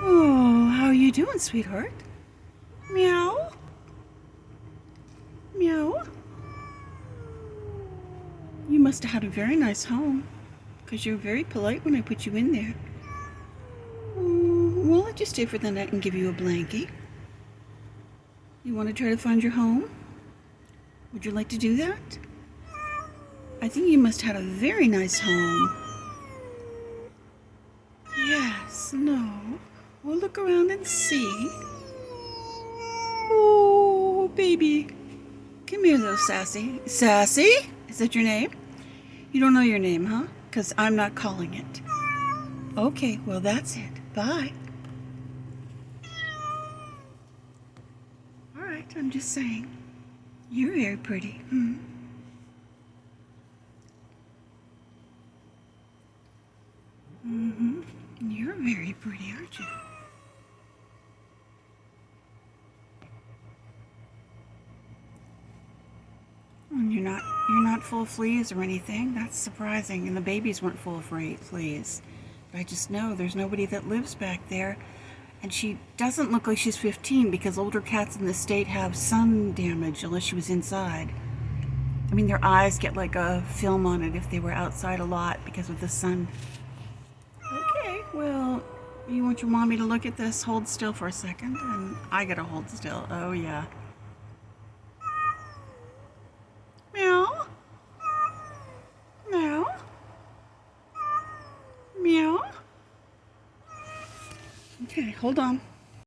Oh, how are you doing, sweetheart? Meow? Meow? You must have had a very nice home, because you're very polite when I put you in there. Well, I'll let you stay for the night and give you a blankie. You want to try to find your home? Would you like to do that? I think you must have had a very nice home. Yes, no. We'll look around and see. Oh, baby. Come here, little Sassy. Sassy? Is that your name? You don't know your name, huh? Because I'm not calling it. Okay, well, that's it. Bye. All right, I'm just saying. You're very pretty. You're very pretty, aren't you? And you're not full of fleas or anything. That's surprising. And the babies weren't full of fleas. But I just know there's nobody that lives back there. And she doesn't look like she's 15 because older cats in the state have sun damage unless she was inside. I mean, their eyes get like a film on it if they were outside a lot because of the sun. Okay, well, you want your mommy to look at this? Hold still for a second, and I gotta hold still. Oh, yeah. Meow. Meow. Meow. Okay, hold on.